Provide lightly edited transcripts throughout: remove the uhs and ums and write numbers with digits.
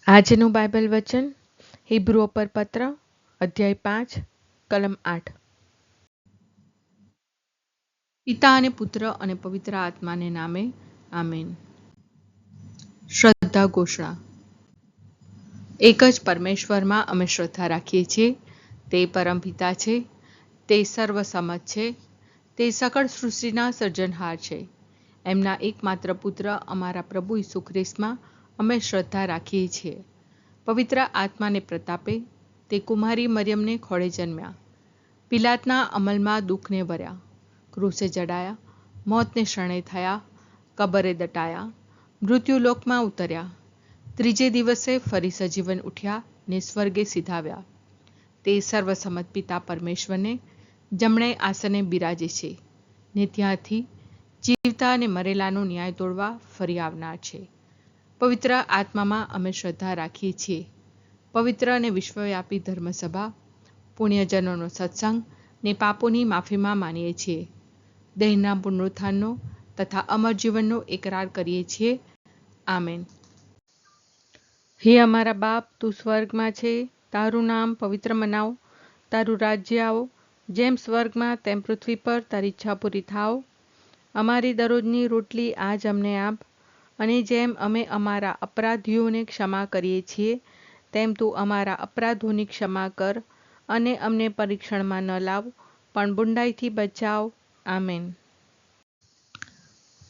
આજનું બાઇબલ વચન હિબ્રુઓ પર પત્ર અધ્યાય 5 કલમ 8। પિતા અને પુત્ર અને પવિત્ર આત્માને નામે આમેન। શ્રદ્ધા ઘોષણા। એક જ પરમેશ્વરમાં અમે શ્રદ્ધા રાખીએ છીએ। તે પરમપિતા છે, તે સર્વસમત છે, તે સકળ સૃષ્ટિના સર્જનહાર છે। એમના એકમાત્ર પુત્ર અમારા પ્રભુ ઈસુ ખ્રિસ્તમાં અમે શ્રદ્ધા રાખીએ છીએ। પવિત્ર આત્માને પ્રતાપે તે કુમારી મરિયમને ખોળે જન્મ્યા, પિલાતના અમલમાં દુઃખને વર્યા, ક્રૂસે જડાયા, મોતને શરણે થયા, કબરે દટાયા, મૃત્યુલોકમાં ઉતર્યા, ત્રીજે દિવસે ફરી સજીવન ઉઠ્યા ને સ્વર્ગે સિધાવ્યા। તે સર્વસમત પિતા પરમેશ્વરને જમણે આસને બિરાજે છે ને ત્યાંથી જીવતા અને મરેલાનો ન્યાય તોડવા ફરી આવનાર છે। પવિત્ર આત્મામાં અમે શ્રદ્ધા રાખીએ છીએ। પવિત્ર અને વિશ્વવ્યાપી ધર્મસભા, પુણ્યજનોનો સત્સંગ ને પાપોની માફીમાં માનીએ છીએ। દેહના પુનરુત્થાનનો તથા અમર જીવનનો એકરાર કરીએ છીએ। આમેન। હે અમારા બાપ, તું સ્વર્ગમાં છે, તારું નામ પવિત્ર મનાવો, તારું રાજ્ય આવો, જેમ સ્વર્ગમાં તેમ પૃથ્વી પર તારી ઈચ્છા પૂરી થાવ। અમારી દરરોજની રોટલી આજ અમને આપ, અને જેમ અમે અમારા અપરાધીઓને ક્ષમા કરીએ છીએ તેમ તું અમારા અપરાધોની ક્ષમા કર, અને અમને પરીક્ષણમાં ન લાવ પણ બુંડાઈથી બચાવ। આમેન।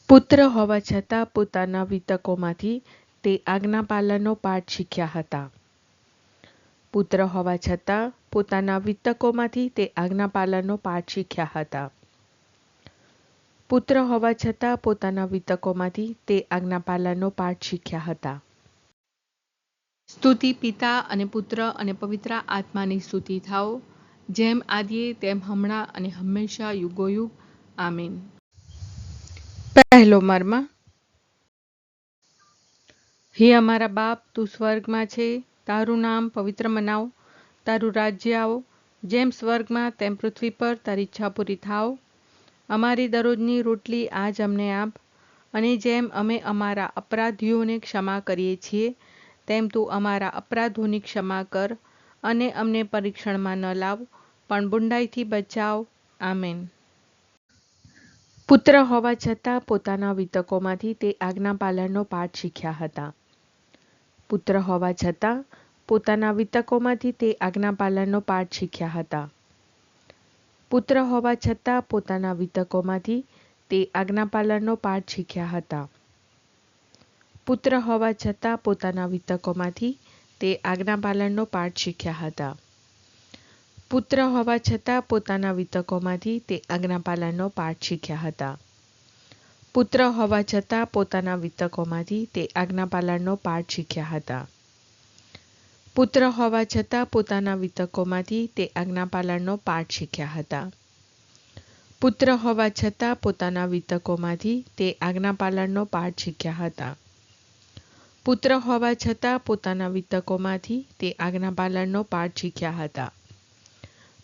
પુત્ર હોવા છતાં પોતાના વિતકોમાંથી તે આજ્ઞાપાલનનો પાઠ શીખ્યા હતા। પુત્ર હોવા છતાં પોતાના વિતકોમાંથી તે આજ્ઞાપાલનનો પાઠ શીખ્યા હતા। પુત્ર હોવા છતાં પોતાના વિતકોમાંથી તે આજ્ઞાપાલનનો પાઠ શીખ્યા હતા। સ્તુતિ પિતા અને પુત્ર અને પવિત્ર આત્માની સ્તુતિ થાઓ, જેમ આદિએ તેમ હમણાં અને હંમેશા યુગોયુગ। આમીન। પહેલો મર્મ। હે અમારા બાપ, તું સ્વર્ગમાં છે, તારું નામ પવિત્ર મનાવો, તારું રાજ્ય આવો, જેમ સ્વર્ગમાં તેમ પૃથ્વી પર તારી ઈચ્છા પૂરી થાવ। અમારી દરરોજની રોટલી આજ અમને આપ, અને જેમ અમે અમારા અપરાધીઓને ક્ષમા કરીએ છીએ તેમ તું અમારા અપરાધોની ક્ષમા કર, અને અમને પરીક્ષણમાં ન લાવ પણ બુંડાઈથી બચાવ। આમેન। પુત્ર હોવા છતાં પોતાના વિતકોમાંથી તે આજ્ઞાપાલનનો પાઠ શીખ્યા હતા। પુત્ર હોવા છતાં પોતાના વિતકોમાંથી તે આજ્ઞાપાલનનો પાઠ શીખ્યા હતા। પુત્ર હોવા છતાં પોતાના વિતકોમાંથી તે આજ્ઞાપાલનનો પાઠ શીખ્યા હતા। પુત્ર હોવા છતાં પોતાના વિતકોમાંથી તે આજ્ઞાપાલનનો પાઠ શીખ્યા હતા। પુત્ર હોવા છતાં પોતાના વિતકોમાંથી તે આજ્ઞાપાલનનો પાઠ શીખ્યા હતા। પુત્ર હોવા છતાં પોતાના વિતકોમાંથી તે આજ્ઞાપાલનનો પાઠ શીખ્યા હતા। પુત્ર હોવા છતાં પોતાના વિતકોમાંથી તે આજ્ઞાપાલનનો પાઠ શીખ્યા હતા। પુત્ર હોવા છતાં પોતાના વિતકોમાંથી તે આજ્ઞાપાલનનો પાઠ શીખ્યા હતા। પુત્ર હોવા છતાં પોતાના વિતકોમાંથી તે આજ્ઞાપાલનનો પાઠ શીખ્યા હતા।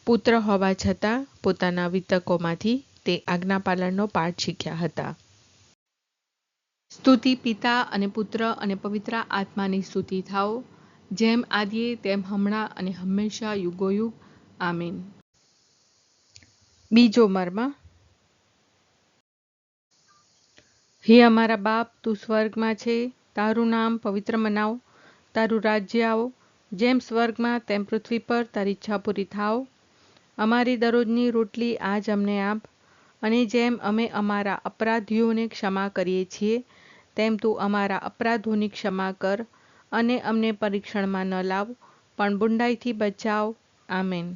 પુત્ર હોવા છતાં પોતાના વિતકોમાંથી તે આજ્ઞાપાલનનો પાઠ શીખ્યા હતા। સ્તુતિ પિતા અને પુત્ર અને પવિત્ર આત્માની સ્તુતિ થાઓ, જેમ આદિએ તેમ હમણાં અને હંમેશા યુગોયુગ। આમીન। બીજો મર્મ। હે અમારા બાપ, તું સ્વર્ગમાં છે, તારું નામ પવિત્ર મનાવો, તારું રાજ્ય આવો, જેમ સ્વર્ગમાં તેમ પૃથ્વી પર તારી ઈચ્છા પૂરી થાવ। અમારી દરરોજની રોટલી આજ અમને આપ, અને જેમ અમે અમારા અપરાધીઓને ક્ષમા કરીએ છીએ તેમ તું અમારા અપરાધોની ક્ષમા કર, અને અમને પરીક્ષણમાં ન લાવ પણ બુંડાઈથી બચાવ। આમેન।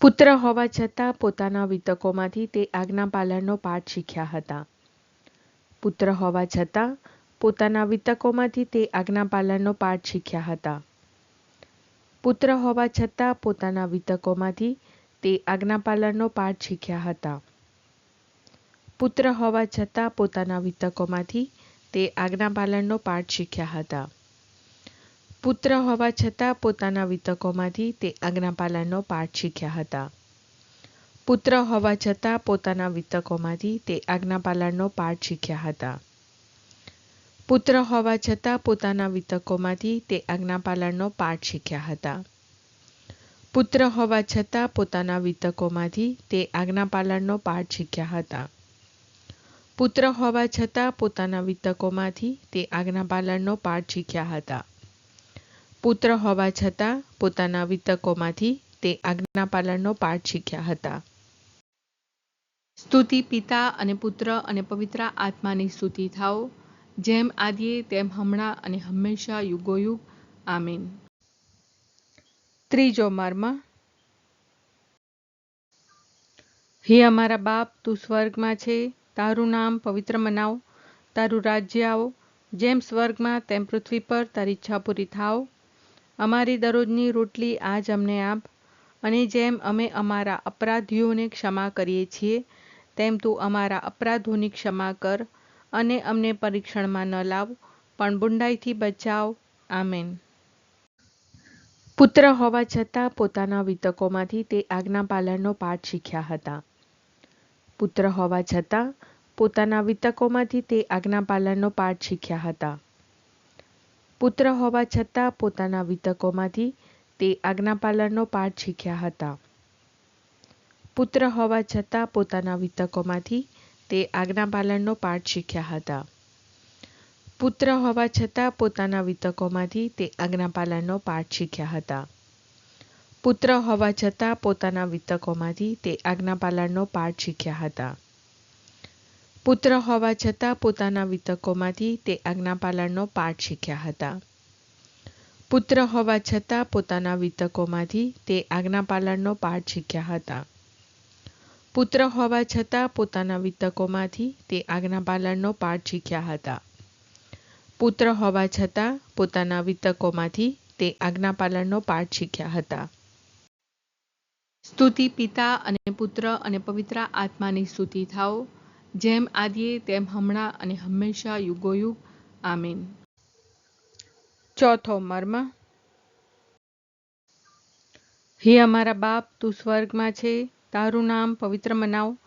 પુત્ર હોવા છતાં પોતાના વિતકોમાંથી તે આજ્ઞાપાલનનો પાઠ શીખ્યા હતા। પુત્ર હોવા છતાં પોતાના વિતકોમાંથી તે આજ્ઞાપાલનનો પાઠ શીખ્યા હતા। પુત્ર હોવા છતાં પોતાના વિતકોમાંથી તે આજ્ઞાપાલનનો પાઠ શીખ્યા હતા। પુત્ર હોવા છતાં પોતાના વિતકોમાંથી તે આજ્ઞાપાલનનો પાઠ શીખ્યા હતા। પુત્ર હોવા છતાં પોતાના વિતકોમાંથી તે આજ્ઞાપાલનનો પાઠ શીખ્યા હતા। પુત્ર હોવા છતાં પોતાના વિતકોમાંથી તે આજ્ઞાપાલનનો પાઠ શીખ્યા હતા। પુત્ર હોવા છતાં પોતાના વિતકોમાંથી તે આજ્ઞાપાલનનો પાઠ શીખ્યા હતા. પુત્ર હોવા છતાં પોતાના વિતકોમાંથી તે આજ્ઞાપાલનનો પાઠ શીખ્યા હતા. પુત્ર હોવા છતાં પોતાના વિતકોમાંથી તે આજ્ઞાપાલનનો પાઠ શીખ્યા હતા. પુત્ર હોવા છતાં પોતાના વિતકોમાંથી તે આજ્ઞાપાલનનો પાઠ શીખ્યા હતા. સ્તુતિ પિતા અને પુત્ર અને પવિત્ર આત્માની સ્તુતિ થાઓ, જેમ આદિએ તેમ હમણાં અને હંમેશા યુગોયુગ. આમીન. ત્રીજો મર્મ. હે અમારા બાપ, તું સ્વર્ગમાં છે, તારું નામ પવિત્ર મનાવ, તારું રાજ્ય આવો, જેમ સ્વર્ગમાં તેમ પૃથ્વી પર તારી ઈચ્છા પૂરી થાવ. અમારી દરરોજની રોટલી આજ અમને આપ, અને જેમ અમે અમારા અપરાધીઓને ક્ષમા કરીએ છીએ, તેમ તું અમારા અપરાધોની ક્ષમા કર, અને અમને પરીક્ષણમાં ન લાવ, પણ બુંડાઈથી બચાવ. આમેન. પુત્ર હોવા છતાં પોતાના વિતકોમાંથી તે આજ્ઞાપાલનનો પાઠ શીખ્યા હતા. પુત્ર હોવા છતાં પોતાના વિતકોમાંથી તે આજ્ઞાપાલનનો પાઠ શીખ્યા હતા. પુત્ર હોવા છતાં પોતાના વિતકોમાંથી તે આજ્ઞાપાલનનો પાઠ શીખ્યા હતા. પુત્ર હોવા છતાં પોતાના વિતકોમાંથી તે આજ્ઞાપાલનનો પાઠ શીખ્યા હતા. પુત્ર હોવા છતાં પોતાના વિતકોમાંથી તે આજ્ઞાપાલનનો પાઠ શીખ્યા હતા. પુત્ર હોવા છતાં પોતાના વિતકોમાંથી તે આજ્ઞાપાલનનો પાઠ શીખ્યા હતા. પુત્ર હોવા છતાં પોતાના વિતકોમાંથી તે આજ્ઞાપાલનનો પાઠ શીખ્યા હતા. પુત્ર હોવા છતાં પોતાના વિતકોમાંથી તે આજ્ઞાપાલનનો પાઠ શીખ્યા હતા. પુત્ર હોવા છતાં પોતાના વિતકોમાંથી તે આજ્ઞાપાલનનો પાઠ શીખ્યા હતા. પુત્ર હોવા છતાં પોતાના વિતકોમાંથી તે આજ્ઞાપાલનનો પાઠ શીખ્યા હતા. સ્તુતિ પિતા અને પુત્ર અને પવિત્ર આત્માની સ્તુતિ થાઓ, જેમ આદિએ તેમ હમણાં અને હંમેશા યુગોયુગ. આમીન. ચોથો મર્મ. હે અમારા બાપ, તું સ્વર્ગમાં છે, તારું નામ પવિત્ર મનાવ,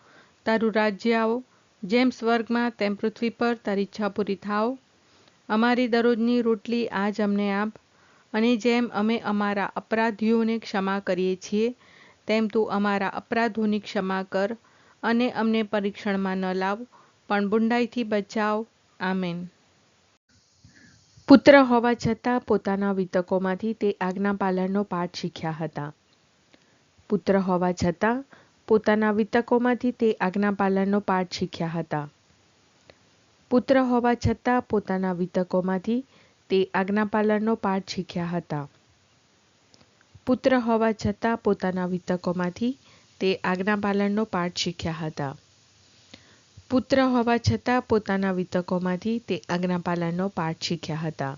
તારું રાજ્ય આવો, જેમ સ્વર્ગમાં તેમ પૃથ્વી પર તારી ઈચ્છા પૂરી થાવ. અમારી દરરોજની રોટલી આજ અમને આપ, અને જેમ અમે અમારા અપરાધીઓને ક્ષમા કરીએ છીએ, તેમ તું અમારા અપરાધોની ક્ષમા કર, અને અમને પરીક્ષણમાં ન લાવ, પણ બુંડાઈથી બચાવ. આમેન. પુત્ર હોવા છતાં પોતાના વિતકોમાંથી તે આજ્ઞાપાલનનો પાઠ શીખ્યા હતા. પુત્ર હોવા છતાં પોતાના વિતકોમાંથી તે આજ્ઞાપાલનનો પાઠ શીખ્યા હતા. પુત્ર હોવા છતાં પોતાના વિતકોમાંથી તે આજ્ઞાપાલનનો પાઠ શીખ્યા હતા. પુત્ર હોવા છતાં પોતાના વિતકોમાંથી તે આજ્ઞાપાલનનો પાઠ શીખ્યા હતા. પુત્ર હોવા છતાં પોતાના વિતકોમાંથી તે આજ્ઞાપાલનનો પાઠ શીખ્યા હતા.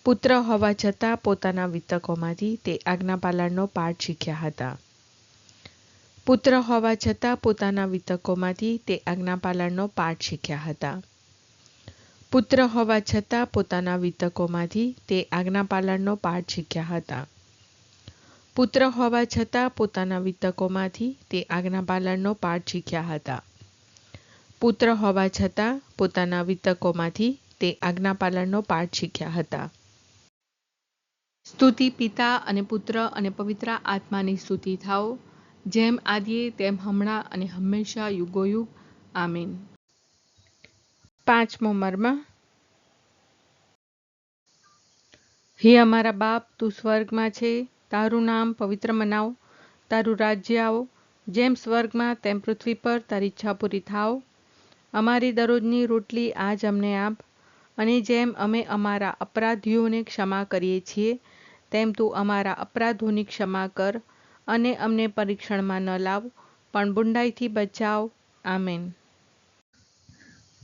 પુત્ર હોવા છતાં પોતાના વિતકોમાંથી તે આજ્ઞાપાલનનો પાઠ શીખ્યા હતા. પુત્ર હોવા છતાં પોતાના વિતકોમાંથી તે આજ્ઞાપાલનનો પાઠ શીખ્યા હતા. પુત્ર હોવા છતાં પોતાના વિતકોમાંથી તે આજ્ઞાપાલનનો પાઠ શીખ્યા હતા. પુત્ર હોવા છતાં પોતાના વિતકોમાંથી તે આજ્ઞાપાલનનો પાઠ શીખ્યા હતા. પુત્ર હોવા છતાં પોતાના વિતકોમાંથી તે આજ્ઞાપાલનનો પાઠ શીખ્યા હતા. સ્તુતિ પિતા અને પુત્ર અને પવિત્ર આત્માની સ્તુતિ થાઓ, જેમ આદિએ તેમ હમણાં અને હંમેશા યુગોયુગ. આમીન. પાંચમો મર્મ. હે અમારા બાપ, તું સ્વર્ગમાં છે, તારું નામ પવિત્ર મનાવ, તારું રાજ્ય આવો, જેમ સ્વર્ગમાં તેમ પૃથ્વી પર તારી ઈચ્છા પૂરી થાવ. અમારી દરરોજની રોટલી આજ અમને આપ, અને જેમ અમે અમારા અપરાધીઓને ક્ષમા કરીએ છીએ, તેમ તું અમારા અપરાધોની ક્ષમા કર, અને અમને પરીક્ષણમાં ન લાવ, પણ બુંડાઈથી બચાવ. આમેન.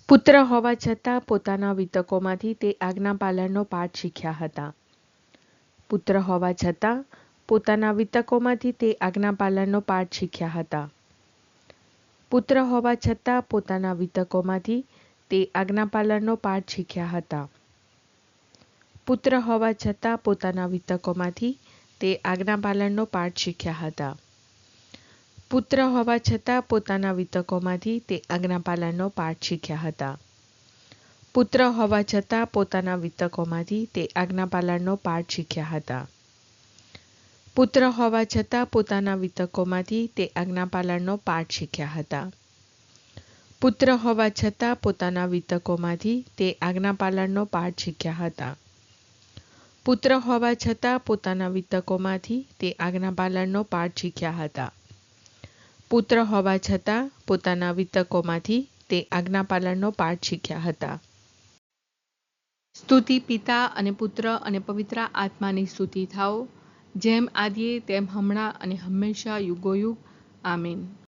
પુત્ર હોવા છતાં પોતાના વિતકોમાંથી તે આજ્ઞાપાલનનો પાઠ શીખ્યા હતા. પુત્ર હોવા છતાં પોતાના વિતકોમાંથી તે આજ્ઞાપાલનનો પાઠ શીખ્યા હતા. પુત્ર હોવા છતાં પોતાના વિતકોમાંથી તે આજ્ઞાપાલનનો પાઠ શીખ્યા હતા. પુત્ર હોવા છતાં પોતાના વિતકોમાંથી તે આજ્ઞાપાલનનો પાઠ શીખ્યા હતા. પુત્ર હોવા છતાં પોતાના વિતકોમાંથી તે આજ્ઞાપાલનનો પાઠ શીખ્યા હતા. પુત્ર હોવા છતાં પોતાના વિતકોમાંથી તે આજ્ઞાપાલનનો પાઠ શીખ્યા હતા. પુત્ર હોવા છતાં પોતાના વિતકોમાંથી તે આજ્ઞાપાલનનો પાઠ શીખ્યા હતા. પુત્ર હોવા છતાં પોતાના વિતકોમાંથી તે આજ્ઞાપાલનનો પાઠ શીખ્યા હતા. પુત્ર હોવા છતાં પોતાના વિતકોમાંથી તે આજ્ઞાપાલનનો પાઠ શીખ્યા હતા. પુત્ર હોવા છતાં પોતાના વિતકોમાંથી તે આજ્ઞાપાલનનો પાઠ શીખ્યા હતા. સ્તુતિ પિતા અને પુત્ર અને પવિત્ર આત્માની સ્તુતિ થાઓ, જેમ આદિએ તેમ હમણાં અને હંમેશા યુગોયુગ. આમીન.